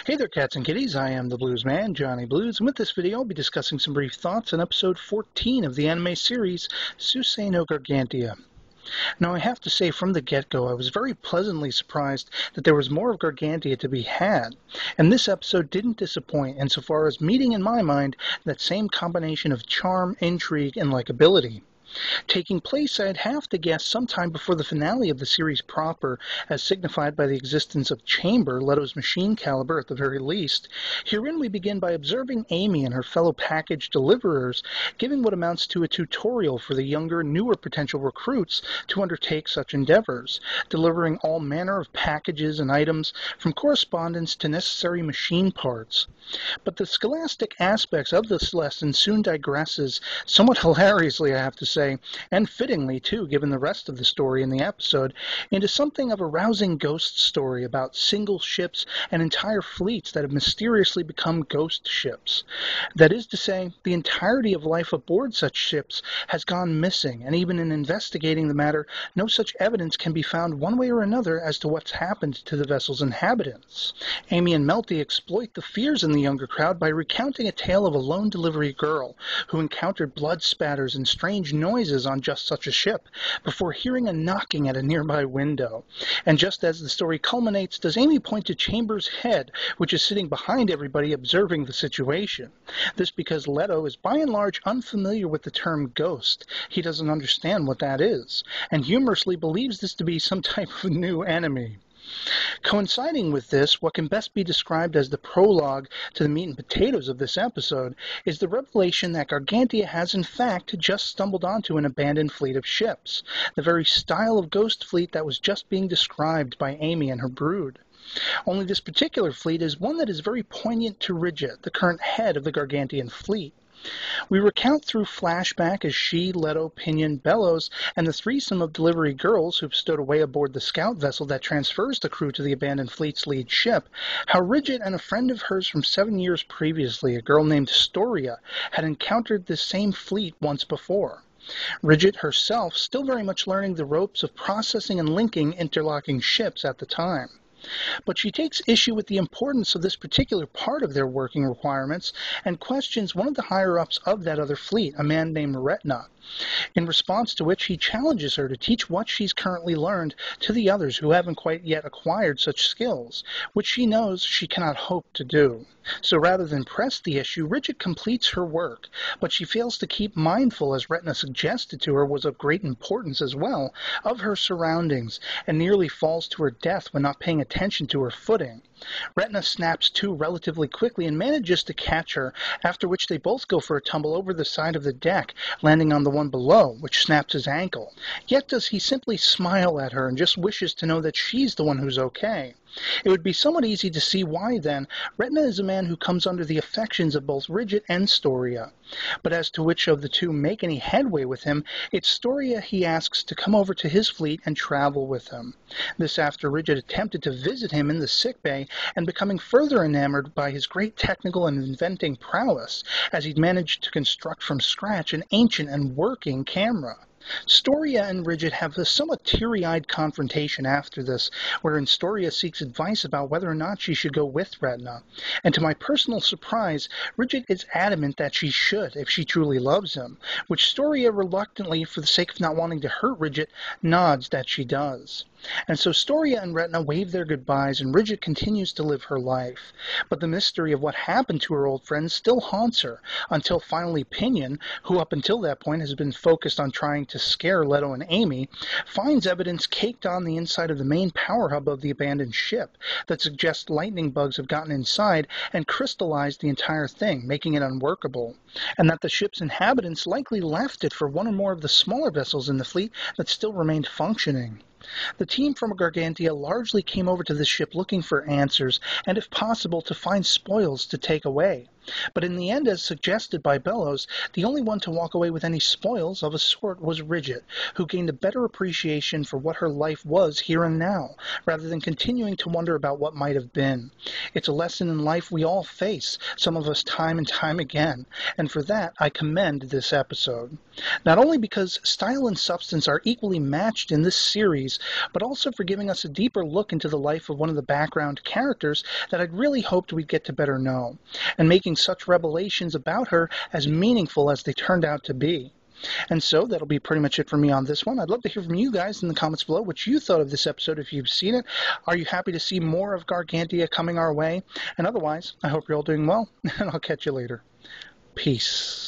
Hey there, cats and kitties. I am the Blues Man, Johnny Blues, and with this video I'll be discussing some brief thoughts on episode 14 of the anime series, Suisei no Gargantia. Now, I have to say from the get-go, I was very pleasantly surprised that there was more of Gargantia to be had, and this episode didn't disappoint insofar as meeting, in my mind, that same combination of charm, intrigue, and likability. Taking place, I'd have to guess, sometime before the finale of the series proper, as signified by the existence of Chamber, Leto's machine caliber at the very least. Herein we begin by observing Amy and her fellow package deliverers giving what amounts to a tutorial for the younger, newer potential recruits to undertake such endeavors, delivering all manner of packages and items, from correspondence to necessary machine parts. But the scholastic aspects of this lesson soon digresses, somewhat hilariously I have to say, and fittingly too, given the rest of the story in the episode, into something of a rousing ghost story about single ships and entire fleets that have mysteriously become ghost ships. That is to say, the entirety of life aboard such ships has gone missing, and even in investigating the matter, no such evidence can be found one way or another as to what's happened to the vessel's inhabitants. Amy and Melty exploit the fears in the younger crowd by recounting a tale of a lone delivery girl who encountered blood spatters and strange noises on just such a ship before hearing a knocking at a nearby window. And just as the story culminates, does Amy point to Chamber's head, which is sitting behind everybody observing the situation. This because Leto is by and large unfamiliar with the term ghost. He doesn't understand what that is, and humorously believes this to be some type of new enemy. Coinciding with this, what can best be described as the prologue to the meat and potatoes of this episode is the revelation that Gargantia has in fact just stumbled onto an abandoned fleet of ships, the very style of ghost fleet that was just being described by Amy and her brood. Only this particular fleet is one that is very poignant to Ridget, the current head of the Gargantian fleet. We recount through flashback as she, Leto, Pinion, Bellows, and the threesome of delivery girls who've stowed away aboard the scout vessel that transfers the crew to the abandoned fleet's lead ship, how Ridget and a friend of hers from 7 years previously, a girl named Storia, had encountered this same fleet once before. Ridget herself still very much learning the ropes of processing and linking interlocking ships at the time. But she takes issue with the importance of this particular part of their working requirements and questions one of the higher-ups of that other fleet, a man named Retna, in response to which he challenges her to teach what she's currently learned to the others who haven't quite yet acquired such skills, which she knows she cannot hope to do. So rather than press the issue, Ridget completes her work, but she fails to keep mindful, as Retna suggested to her was of great importance as well, of her surroundings, and nearly falls to her death when not paying attention to her footing. Retna snaps to relatively quickly and manages to catch her, after which they both go for a tumble over the side of the deck, landing on the one below, which snaps his ankle. Yet does he simply smile at her and just wishes to know that she's the one who's okay. It would be somewhat easy to see why, then, Retna is a man who comes under the affections of both Ridget and Storia. But as to which of the two make any headway with him, it's Storia he asks to come over to his fleet and travel with him. This after Ridget attempted to visit him in the sickbay and becoming further enamored by his great technical and inventing prowess, as he'd managed to construct from scratch an ancient and working camera. Storia and Ridget have a somewhat teary-eyed confrontation after this, wherein Storia seeks advice about whether or not she should go with Retna. And to my personal surprise, Ridget is adamant that she should, if she truly loves him, which Storia reluctantly, for the sake of not wanting to hurt Ridget, nods that she does. And so Storia and Retna wave their goodbyes, and Ridget continues to live her life. But the mystery of what happened to her old friends still haunts her, until finally Pinion, who up until that point has been focused on trying to scare Leto and Amy, finds evidence caked on the inside of the main power hub of the abandoned ship that suggests lightning bugs have gotten inside and crystallized the entire thing, making it unworkable, and that the ship's inhabitants likely left it for one or more of the smaller vessels in the fleet that still remained functioning. The team from Gargantia largely came over to this ship looking for answers, and if possible to find spoils to take away. But in the end, as suggested by Bellows, the only one to walk away with any spoils of a sort was Ridget, who gained a better appreciation for what her life was here and now, rather than continuing to wonder about what might have been. It's a lesson in life we all face, some of us time and time again, and for that I commend this episode. Not only because style and substance are equally matched in this series, but also for giving us a deeper look into the life of one of the background characters that I'd really hoped we'd get to better know, and making such revelations about her as meaningful as they turned out to be. And so that'll be pretty much it for me on this one. I'd love to hear from you guys in the comments below what you thought of this episode if you've seen it. Are you happy to see more of Gargantia coming our way? And otherwise, I hope you're all doing well, and I'll catch you later. Peace.